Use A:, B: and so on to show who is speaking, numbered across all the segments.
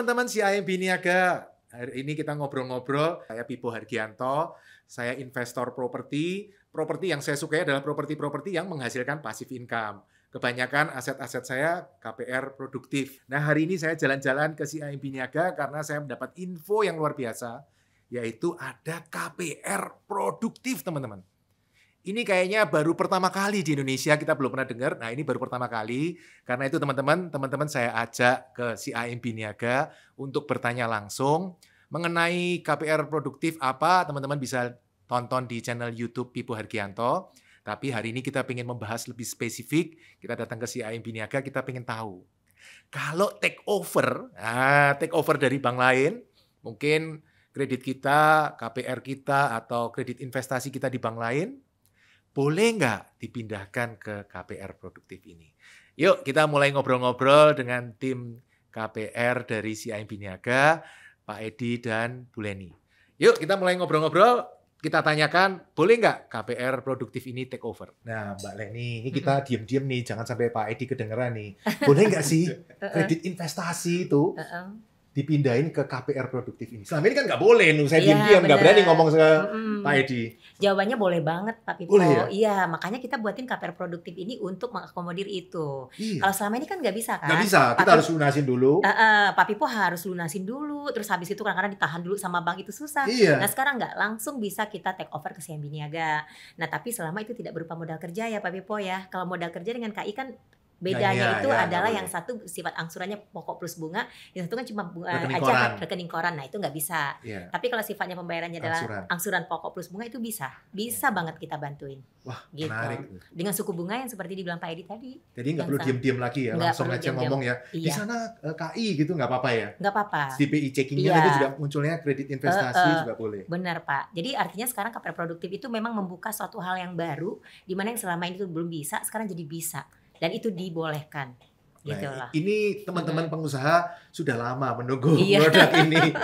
A: teman-teman CIMB Niaga. Hari ini kita ngobrol-ngobrol. Saya Pipo Hargianto, saya investor properti. Properti yang saya sukai adalah properti-properti yang menghasilkan passive income. Kebanyakan aset-aset saya KPR produktif. Nah, hari ini saya jalan-jalan ke CIMB Niaga karena saya mendapat info yang luar biasa, yaitu ada KPR produktif, teman-teman. Ini kayaknya baru pertama kali di Indonesia, kita belum pernah dengar. Nah, ini baru pertama kali. Karena itu teman-teman saya ajak ke CIMB Niaga untuk bertanya langsung mengenai KPR produktif apa, teman-teman bisa tonton di channel YouTube Pipo Hargianto. Tapi hari ini kita ingin membahas lebih spesifik. Kita datang ke CIMB Niaga, kita ingin tahu. Kalau take over dari bank lain, mungkin kredit kita, KPR kita, atau kredit investasi kita di bank lain, boleh nggak dipindahkan ke KPR produktif ini? Yuk kita mulai ngobrol-ngobrol dengan tim KPR dari CIMB Niaga, Pak Edi dan Bu Leni. Yuk kita mulai ngobrol-ngobrol, kita tanyakan boleh nggak KPR produktif ini take over? Nah Mbak Leni, ini kita diem-diem nih, jangan sampai Pak Edi kedengeran nih. Boleh nggak sih kredit investasi itu dipindahin ke KPR produktif ini? Selama ini kan nggak boleh, saya diam-diam, nggak berani ngomong ke Pak Edi.
B: Jawabannya boleh banget Pak Pipo.
A: Boleh ya?
B: Iya, makanya kita buatin KPR produktif ini untuk mengakomodir itu.
A: Iya.
B: Kalau selama ini kan nggak bisa kan?
A: Nggak bisa, kita harus lunasin dulu.
B: Pak Pipo harus lunasin dulu, terus habis itu kadang-kadang ditahan dulu sama bank, itu susah.
A: Iya.
B: Nah sekarang nggak, langsung bisa kita take over ke CIMB Niaga. Nah tapi selama itu tidak berupa modal kerja ya Pak Pipo ya. Kalau modal kerja dengan KI kan bedanya adalah yang satu sifat angsurannya pokok plus bunga, yang satu kan cuma bunga rekening koran. Nah itu nggak bisa. Yeah. Tapi kalau sifatnya pembayarannya adalah angsuran pokok plus bunga, itu bisa banget kita bantuin.
A: Wah,
B: gitu.
A: Menarik.
B: Dengan suku bunga yang seperti dibilang Pak Edi tadi.
A: Jadi nggak perlu diam-diam lagi ya, langsung aja ngomong ya. Di sana KI gitu nggak apa-apa ya?
B: Nggak apa-apa.
A: DPI checkingnya nanti juga munculnya kredit investasi juga boleh.
B: Benar Pak. Jadi artinya sekarang KPR produktif itu memang membuka suatu hal yang baru, di mana yang selama ini itu belum bisa, sekarang jadi bisa. Dan itu dibolehkan. Gitu lah.
A: Ini teman-teman pengusaha sudah lama menunggu produk ini.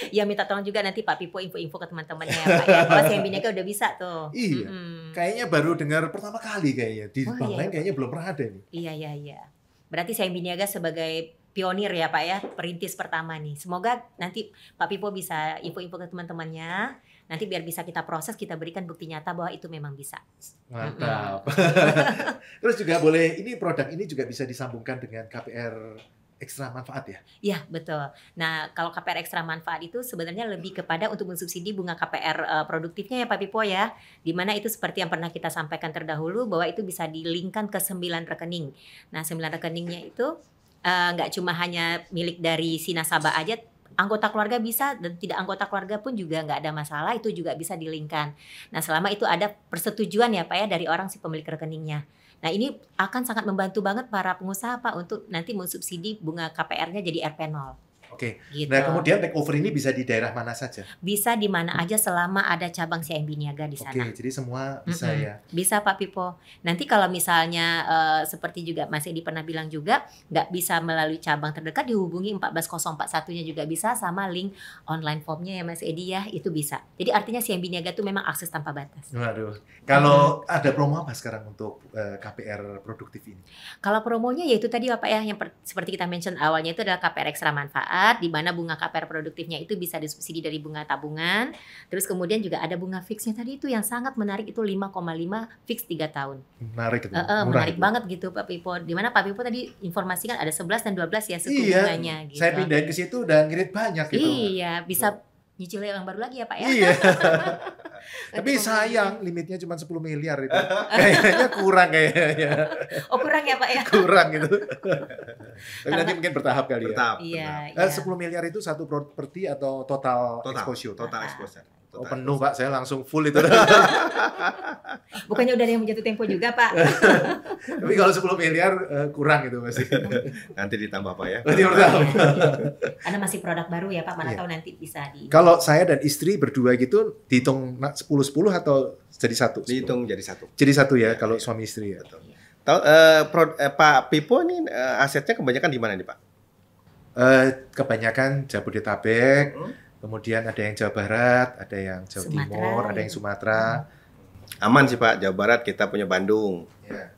B: Ya minta tolong juga nanti Pak Pipo info-info ke teman-temannya Pak ya. Kalau CIMB Niaga udah bisa tuh.
A: Iya. Kayaknya baru dengar pertama kali kayaknya. Di bank lain kayaknya belum pernah ada nih.
B: Iya. Berarti CIMB Niaga sebagai pionir ya Pak ya, perintis pertama nih. Semoga nanti Pak Pipo bisa info-info ke teman-temannya. Nanti biar bisa kita proses, kita berikan bukti nyata bahwa itu memang bisa.
A: Mantap. Terus juga boleh, ini produk ini juga bisa disambungkan dengan KPR ekstra manfaat ya? Iya,
B: betul. Nah, kalau KPR ekstra manfaat itu sebenarnya lebih kepada untuk mensubsidi bunga KPR produktifnya ya Pak Pipo ya. Dimana itu seperti yang pernah kita sampaikan terdahulu, bahwa itu bisa dilingkan ke 9 rekening. Nah, 9 rekeningnya itu nggak cuma hanya milik dari si nasabah aja, anggota keluarga bisa, dan tidak anggota keluarga pun juga nggak ada masalah, itu juga bisa dilingkan. Nah selama itu ada persetujuan ya Pak ya dari orang si pemilik rekeningnya. Nah ini akan sangat membantu banget para pengusaha Pak untuk nanti mensubsidi bunga KPR-nya jadi RP0.
A: Oke.
B: Gitu.
A: Nah kemudian take over ini bisa di daerah mana saja?
B: Bisa di mana aja selama ada cabang CIMB Niaga di sana.
A: Oke, jadi semua bisa ya?
B: Bisa Pak Pipo. Nanti kalau misalnya seperti juga Mas Edi pernah bilang juga, nggak bisa melalui cabang terdekat, dihubungi 14041-nya juga bisa, sama link online formnya ya Mas Edi ya, itu bisa. Jadi artinya CIMB Niaga itu memang akses tanpa batas.
A: Waduh. Kalau ada promo apa sekarang untuk KPR produktif ini?
B: Kalau promonya ya itu tadi Pak ya, yang seperti kita mention awalnya itu adalah KPR ekstra manfaat, di mana bunga KPR produktifnya itu bisa disubsidi dari bunga tabungan. Terus kemudian juga ada bunga fixnya tadi itu yang sangat menarik, itu 5,5 fix 3 tahun.
A: Menarik itu.
B: Menarik banget gitu Pak Pipo. Di mana Pak Pipo tadi informasikan ada 11 dan 12 ya suku bunganya gitu.
A: Saya pindahin ke situ dan ngirit banyak gitu.
B: Iya, bisa nyicil yang baru lagi ya Pak ya.
A: Iya. Tapi sayang limitnya cuma 10 miliar itu. Kayaknya kurang kayaknya.
B: Oh kurang ya Pak ya?
A: Kurang gitu. Tapi nanti mungkin bertahap kali ya.
B: Iya.
A: 10 miliar itu satu properti atau total exposure?
C: Total exposure.
A: Oh penuh Pak, saya langsung full itu.
B: Bukannya udah ada yang menjatuh tempo juga Pak?
A: Tapi kalau 10 miliar kurang gitu masih.
C: Nanti ditambah Pak ya.
A: Nanti bertahap.
B: Karena masih produk baru ya Pak, mana tahu nanti bisa di.
A: Kalau saya dan istri berdua gitu dihitung 10-10 atau jadi satu?
C: Dihitung jadi satu.
A: Jadi satu ya kalau suami istri ya.
C: Tahu Pak Pipo ini asetnya kebanyakan di mana nih Pak?
A: Kebanyakan Jabodetabek, kemudian ada yang Jawa Barat, ada yang Jawa Timur, ada yang Sumatera.
C: Aman sih Pak, Jawa Barat kita punya Bandung,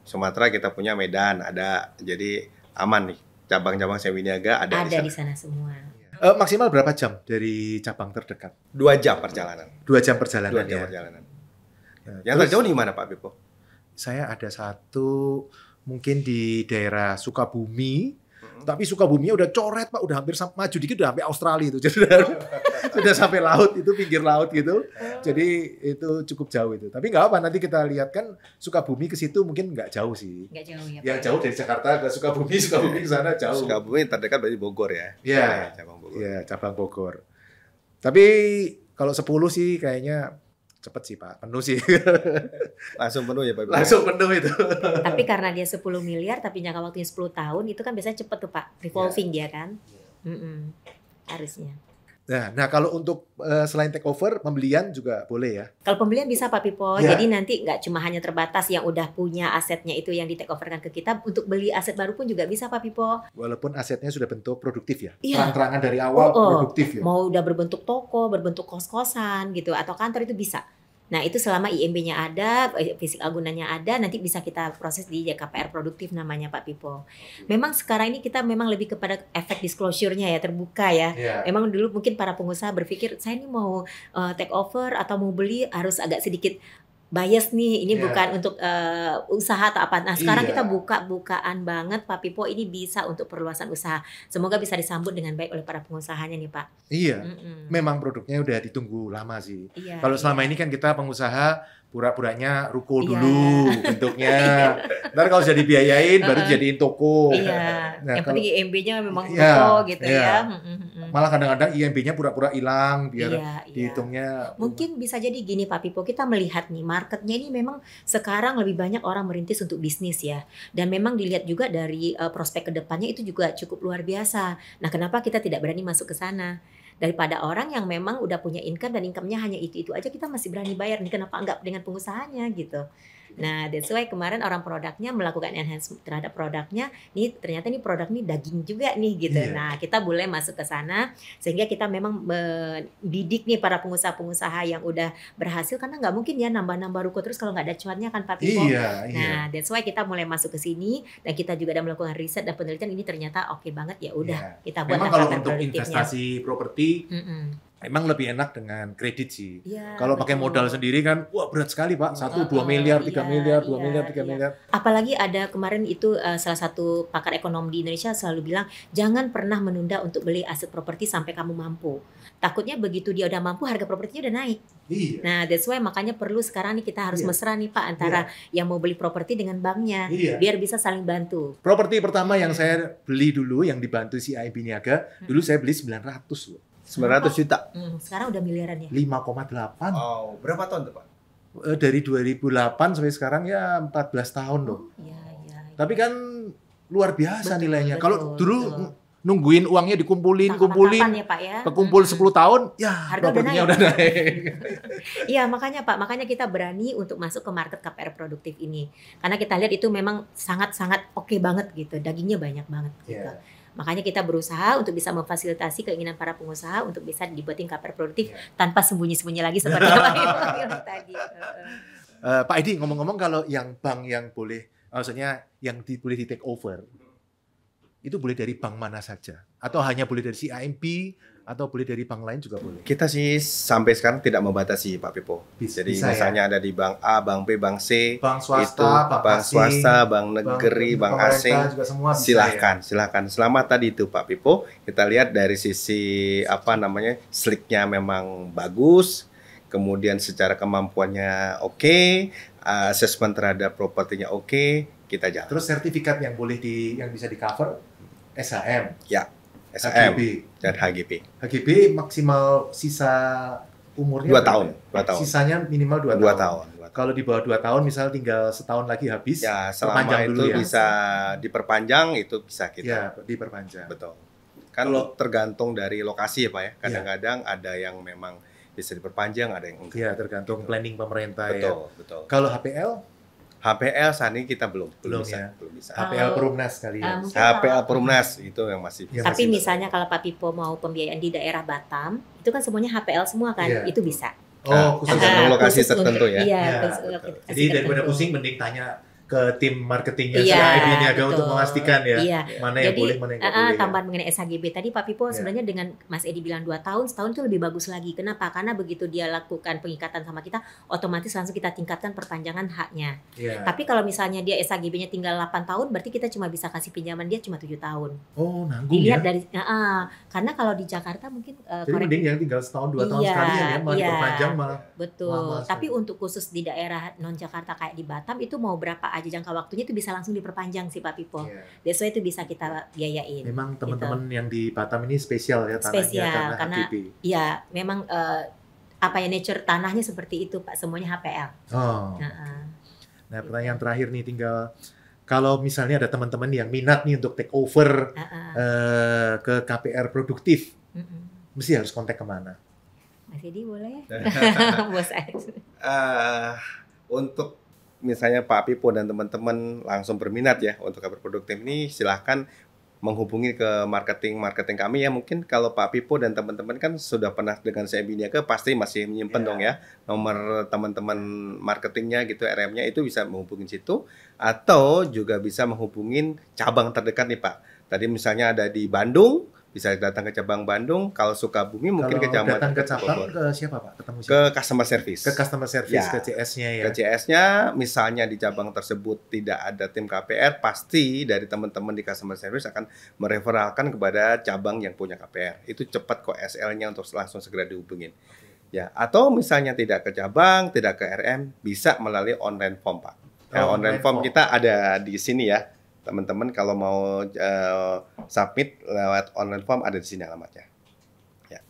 C: Sumatera kita punya Medan, ada. Jadi aman nih, cabang-cabang CIMB Niaga ada
B: di sana semua.
A: Maksimal berapa jam dari cabang terdekat?
C: 2 jam perjalanan.
A: 2 jam perjalanan
C: 2 jam
A: ya.
C: perjalanan.
A: Nah,
C: Yang
A: terus
C: terjauh di mana Pak Pipo?
A: saya ada satu mungkin di daerah Sukabumi. Tapi Sukabumi udah coret Pak, udah hampir maju dikit udah sampai Australia itu. Jadi sudah sampai laut, itu pinggir laut gitu. Jadi itu cukup jauh itu. Tapi nggak apa, nanti kita lihat kan Sukabumi ke situ mungkin nggak jauh sih.
B: Nggak jauh ya, Pak.
A: Yang jauh dari Jakarta ke Sukabumi, Sukabumi ke sana jauh.
C: Sukabumi terdekat berarti Bogor ya.
A: Iya.
C: Cabang Bogor.
A: Iya, cabang Bogor. Tapi kalau 10 sih kayaknya cepet sih Pak, penuh sih.
C: Langsung penuh ya Pak Pipo.
A: Langsung penuh itu.
B: Tapi karena dia 10 miliar tapi jangka waktunya 10 tahun itu kan biasanya cepet tuh Pak, revolving dia kan. Harusnya.
A: Nah kalau untuk selain take over, pembelian juga boleh ya?
B: Kalau pembelian bisa Pak Pipo,
A: Ya.
B: jadi nanti nggak cuma hanya terbatas yang udah punya asetnya itu yang di take overkan ke kita, untuk beli aset baru pun juga bisa Pak Pipo.
A: Walaupun asetnya sudah bentuk produktif ya?
B: Iya.
A: Terang-terangan dari awal produktif ya?
B: Mau udah berbentuk toko, berbentuk kos-kosan gitu, atau kantor itu bisa. Nah itu selama IMB-nya ada, fisik agunannya ada, nanti bisa kita proses di KPR produktif namanya Pak Pipo. Memang sekarang ini kita memang lebih kepada efek disclosure-nya ya, terbuka ya.
A: Iya.
B: Memang dulu mungkin para pengusaha berpikir, saya ini mau take over atau mau beli harus agak sedikit bias nih, ini
A: Iya.
B: bukan untuk usaha atau apa. Nah sekarang
A: Iya.
B: kita buka-bukaan banget Pak Pipo, ini bisa untuk perluasan usaha. Semoga bisa disambut dengan baik oleh para pengusahanya nih Pak.
A: Iya.
B: Mm-mm.
A: Memang produknya udah ditunggu lama sih.
B: Iya,
A: Kalau selama
B: iya.
A: ini kan kita pengusaha pura-puranya ruko
B: Iya.
A: dulu bentuknya. Ntar kalau sudah dibiayain baru jadiin toko.
B: Iya,
A: Nah,
B: yang
A: kalau-
B: penting IMB-nya memang
A: Iya,
B: utuh gitu
A: iya.
B: ya.
A: Malah kadang-kadang IMB-nya pura-pura hilang biar
B: Iya, iya.
A: dihitungnya.
B: Mungkin bisa jadi gini Pak Pipo, kita melihat nih marketnya ini memang sekarang lebih banyak orang merintis untuk bisnis ya. Dan memang dilihat juga dari prospek kedepannya itu juga cukup luar biasa. Nah kenapa kita tidak berani masuk ke sana? Daripada orang yang memang udah punya income dan income-nya hanya itu-itu aja, kita masih berani bayar nih, kenapa enggak dengan pengusahanya gitu. Nah that's why kemarin orang produknya melakukan enhancement terhadap produknya, nih ternyata nih produk nih daging juga nih gitu.
A: Iya.
B: Nah kita boleh masuk ke sana sehingga kita memang mendidik nih para pengusaha-pengusaha yang udah berhasil, karena nggak mungkin ya nambah-nambah ruko terus kalau nggak ada cuannya kan Pak Pipo.
A: Iya, iya.
B: Nah, that's why kita mulai masuk ke sini dan kita juga ada melakukan riset dan penelitian, ini ternyata oke banget ya udah
A: Iya.
B: kita buat
A: Memang kalau
B: KPR
A: untuk
B: produktifnya.
A: investasi properti
B: Mm-mm.
A: emang lebih enak dengan kredit sih.
B: Iya,
A: Kalau pakai
B: betul.
A: modal sendiri kan, wah berat sekali Pak. 1-2 miliar, 3
B: Iya,
A: miliar, 2
B: iya,
A: miliar, 3
B: iya.
A: miliar.
B: Apalagi ada kemarin itu salah satu pakar ekonomi di Indonesia selalu bilang, jangan pernah menunda untuk beli aset properti sampai kamu mampu. Takutnya begitu dia udah mampu, harga propertinya udah naik.
A: Iya.
B: Nah, that's why makanya perlu sekarang nih kita harus
A: Iya.
B: mesra nih Pak antara yang mau beli properti dengan banknya,
A: Iya.
B: biar bisa saling bantu.
A: Properti pertama yang saya beli dulu yang dibantu si IB Niaga, dulu saya beli 900 loh.
C: 900 juta.
B: Sekarang udah miliaran ya.
A: 5,8.
C: Oh, berapa tahun tuh Pak?
A: Dari 2008 sampai sekarang ya 14 tahun loh.
B: Iya, iya.
A: Tapi kan luar biasa
B: Betul,
A: nilainya.
B: betul,
A: Kalau dulu
B: betul.
A: nungguin uangnya dikumpulin,
B: Tak
A: kumpulin,
B: kapan-kapan ya Pak ya.
A: kekumpul 10 tahun, ya
B: Harga udah
A: propertinya
B: naik.
A: udah naik.
B: Iya makanya Pak, makanya kita berani untuk masuk ke market KPR produktif ini. Karena kita lihat itu memang sangat-sangat oke banget gitu, dagingnya banyak banget gitu.
A: Iya.
B: Makanya kita berusaha untuk bisa memfasilitasi keinginan para pengusaha untuk bisa dibuatin KPR produktif
A: Iya.
B: tanpa sembunyi-sembunyi lagi seperti yang Pak Ibu bilang tadi.
A: Pak Edi, ngomong-ngomong kalau yang bank yang boleh, maksudnya yang boleh di take over, itu boleh dari bank mana saja? Atau hanya boleh dari CIMB, atau boleh dari bank lain juga boleh?
C: Kita sih sampai sekarang tidak membatasi Pak Pipo. Jadi
A: Bisa ya?
C: misalnya ada di bank A, bank B, bank C,
A: Bank swasta,
C: itu bank
A: asing,
C: swasta, bank negeri, bank
A: pemerintah
C: asing.
A: juga semua bisa
C: Silahkan, silahkan. Selama tadi itu Pak Pipo, kita lihat dari sisi apa namanya, slicknya memang bagus, kemudian secara kemampuannya oke, assessment terhadap propertinya oke, kita
A: ya.
C: jalan.
A: Terus sertifikat yang boleh yang bisa di cover SHM,
C: Ya, SHM
A: HGB.
C: dan HGP.
A: HGB maksimal sisa umurnya
C: 2
A: berapa?
C: tahun, 2 tahun.
A: Sisanya minimal 2
C: 2
A: tahun.
C: tahun.
A: Kalau di bawah 2 tahun, misal tinggal setahun lagi habis,
C: Ya, selama
A: perpanjang
C: itu
A: dulu ya.
C: bisa diperpanjang, itu bisa kita.
A: Ya, diperpanjang.
C: Betul. Kan
A: Kalau-
C: tergantung dari lokasi ya Pak ya. Kadang-kadang ada yang memang bisa diperpanjang, ada yang enggak.
A: Ya, tergantung planning pemerintah ya.
C: Betul, betul.
A: Kalau HPL,
C: HPL saat ini kita belum
A: Belum
C: bisa,
A: ya.
C: belum bisa.
A: HPL Perumnas kali ya.
B: Mungkin
C: HPL
B: kalau-
C: Perumnas itu yang masih
A: Ya,
B: Tapi
A: masih-
B: misalnya kalau Pak Pipo mau pembiayaan di daerah Batam, itu kan semuanya HPL semua kan,
A: Iya.
B: itu bisa.
A: Oh, khusus
C: Tergantung
B: Ah,
C: lokasi
B: khusus
C: tertentu
B: untuk-
C: ya.
B: Iya,
A: Ya,
B: khusus
C: betul.
B: lokasi
A: Jadi daripada
B: tertentu.
A: pusing, mending tanya ke tim marketingnya
B: Iya,
A: CIB Niaga
B: betul.
A: untuk memastikan ya
B: Iya.
A: mana yang
B: Jadi,
A: boleh, mana yang nggak boleh. Ya.
B: tambahan mengenai SHGB tadi Pak Pipo,
A: Ya.
B: sebenarnya dengan Mas Edi bilang 2 tahun, setahun itu lebih bagus lagi. Kenapa? Karena begitu dia lakukan pengikatan sama kita, otomatis langsung kita tingkatkan perpanjangan haknya.
A: Ya.
B: Tapi kalau misalnya dia SHGB-nya tinggal 8 tahun, berarti kita cuma bisa kasih pinjaman dia cuma 7 tahun.
A: Oh, nanggung ya.
B: Dilihat dari, karena kalau di Jakarta mungkin
A: Jadi mending yang tinggal setahun 2 tahun sekalian ya, malah diperpanjang malah.
B: Betul.
A: Lama
B: Tapi
A: sekali.
B: untuk khusus di daerah non Jakarta kayak di Batam itu mau berapa aja jangka waktunya itu bisa langsung diperpanjang sih Pak Pipo.
A: Ya.
B: That's why itu bisa kita biayain.
A: Memang teman-teman yang di Batam ini spesial ya tanahnya
B: Spesial,
A: karena
B: karena
A: HGB.
B: ya memang apa ya nature tanahnya seperti itu Pak, semuanya HPL.
A: Oh.
B: Heeh.
A: Nah, pertanyaan terakhir nih tinggal kalau misalnya ada teman-teman yang minat nih untuk take over ke KPR produktif, mesti harus kontak kemana?
B: Mas Edi boleh? Bos Alex.
C: Untuk misalnya Pak Pipo dan teman-teman langsung berminat ya untuk KPR produktif ini, silahkan menghubungi ke marketing kami ya. Mungkin kalau Pak Pipo dan teman-teman kan sudah pernah dengan CIB Niaga, pasti masih menyimpan dong ya nomor teman-teman marketingnya gitu, RM-nya itu bisa menghubungin situ, atau juga bisa menghubungin cabang terdekat nih Pak. Tadi misalnya ada di Bandung, bisa datang ke cabang Bandung. Kalau Sukabumi mungkin ke cabang
A: datang ke cabang
C: Bogor.
A: ke siapa Pak? Ketemu
C: Ke
A: siapa?
C: customer service.
A: Ke customer service,
C: Ya.
A: ke CS-nya ya.
C: Ke CS-nya, misalnya di cabang tersebut tidak ada tim KPR, pasti dari teman-teman di customer service akan mereferalkan kepada cabang yang punya KPR. Itu cepat kok SL-nya untuk langsung segera dihubungin. Ya, atau misalnya tidak ke cabang, tidak ke RM, bisa melalui online form, Pak. Ya, online form kita ada di sini ya. Teman-teman kalau mau submit lewat online form ada di sini alamatnya. Ya.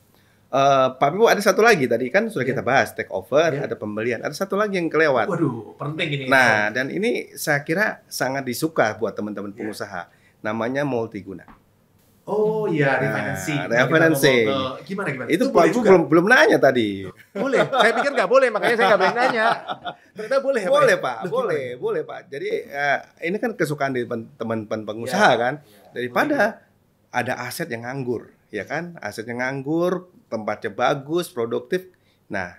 C: Pak Pipo, ada satu lagi tadi kan sudah kita bahas take over, ada pembelian, ada satu lagi yang kelewat.
A: Waduh, penting ini.
C: Nah, dan ini saya kira sangat disuka buat teman-teman pengusaha. Namanya multiguna.
A: Oh iya, refinancing.
C: Nah, refinancing.
A: Gimana?
C: Itu
A: boleh
C: Pak Pipo
A: juga?
C: belum nanya tadi.
A: Boleh. Saya pikir nggak boleh, makanya saya nggak boleh nanya. Ternyata boleh ya,
C: Boleh
A: Pak?
C: Pak,
A: Loh,
C: boleh Pak. Jadi ini kan kesukaan dari teman-teman pengusaha kan. Daripada ada aset yang nganggur, ya kan? Aset yang nganggur, tempatnya bagus, produktif. Nah,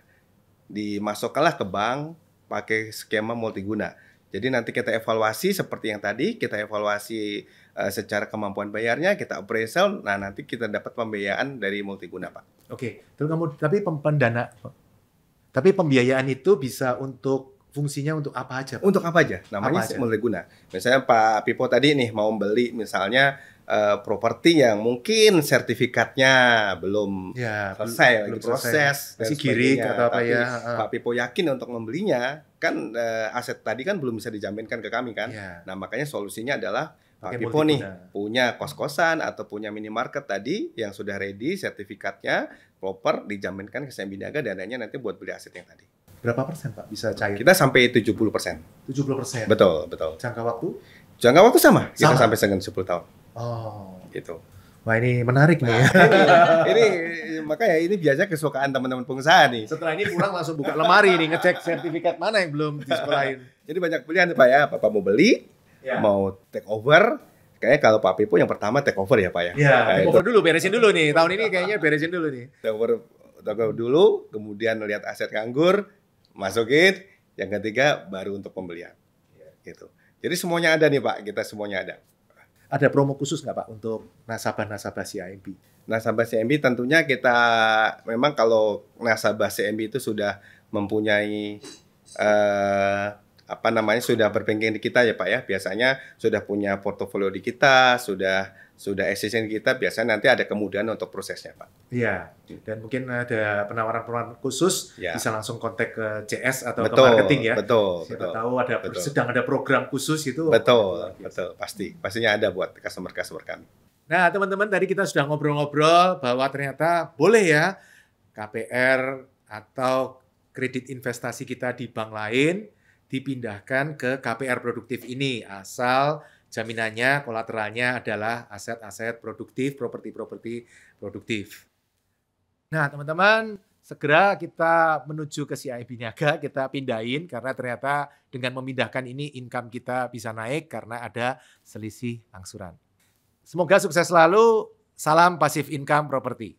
C: dimasukkanlah ke bank pakai skema multiguna. Jadi nanti kita evaluasi seperti yang tadi, kita evaluasi secara kemampuan bayarnya, kita appraisal, nah nanti kita dapat pembiayaan dari multiguna, Pak.
A: Oke, terus kamu tapi pembiayaan itu bisa untuk fungsinya untuk apa aja, Pak?
C: Untuk apa aja? Namanya
A: Apa aja?
C: multiguna. Misalnya Pak Pipo tadi nih mau beli misalnya properti yang mungkin sertifikatnya belum selesai, lagi proses,
A: masih
C: dan
A: giring
C: sebagainya.
A: atau apa
C: Tapi
A: ya?
C: Pak Pipo yakin untuk membelinya, kan aset tadi kan belum bisa dijaminkan ke kami kan.
A: Iya.
C: Nah makanya solusinya adalah Pak
A: Pakai
C: Pipo nih
A: multiguna.
C: punya kos-kosan atau punya minimarket tadi yang sudah ready, sertifikatnya proper, dijaminkan ke CIB Niaga, dananya nanti buat beli aset yang tadi.
A: Berapa persen, Pak, bisa cair?
C: Kita sampai 70%.
A: 70%.
C: Betul.
A: Jangka waktu?
C: Jangka waktu sama, kita
A: Sama?
C: sampai dengan 10 tahun.
A: Oh.
C: Gitu.
A: Wah, ini menarik nih.
C: ini makanya ini biasanya kesukaan teman-teman pengusaha nih.
A: Setelah ini pulang langsung buka lemari nih, ngecek sertifikat mana yang belum disekolahin.
C: Jadi banyak pilihan Pak ya. Bapak mau beli, mau take over. Kayaknya kalau Pak Pipo yang pertama take over ya Pak ya.
A: Iya,
C: Nah,
A: take over dulu, beresin dulu nih. Tahun ini kayaknya beresin dulu nih.
C: take over dulu, kemudian lihat aset nganggur, masukin. Yang ketiga baru untuk pembelian. Gitu. Jadi semuanya ada nih Pak, kita semuanya ada.
A: Ada promo khusus nggak Pak untuk nasabah-nasabah CIMB?
C: Nasabah CIMB tentunya kita memang kalau nasabah CIMB itu sudah mempunyai sudah berbanking di kita ya Pak ya. Biasanya sudah punya portofolio di kita, sudah existing di kita, biasanya nanti ada kemudahan untuk prosesnya Pak.
A: Iya, dan mungkin ada penawaran-penawaran khusus, bisa langsung kontak ke CS atau ke marketing ya.
C: Betul.
A: Siapa tahu sedang ada program khusus itu.
C: Betul, pastinya ada buat customer kami.
A: Nah teman-teman, tadi kita sudah ngobrol-ngobrol bahwa ternyata boleh ya KPR atau kredit investasi kita di bank lain dipindahkan ke KPR produktif ini, asal jaminannya, kolateralnya adalah aset-aset produktif, properti-properti produktif. Nah teman-teman, segera kita menuju ke CIB Niaga, kita pindahin karena ternyata dengan memindahkan ini income kita bisa naik karena ada selisih angsuran. Semoga sukses selalu, salam pasif income properti.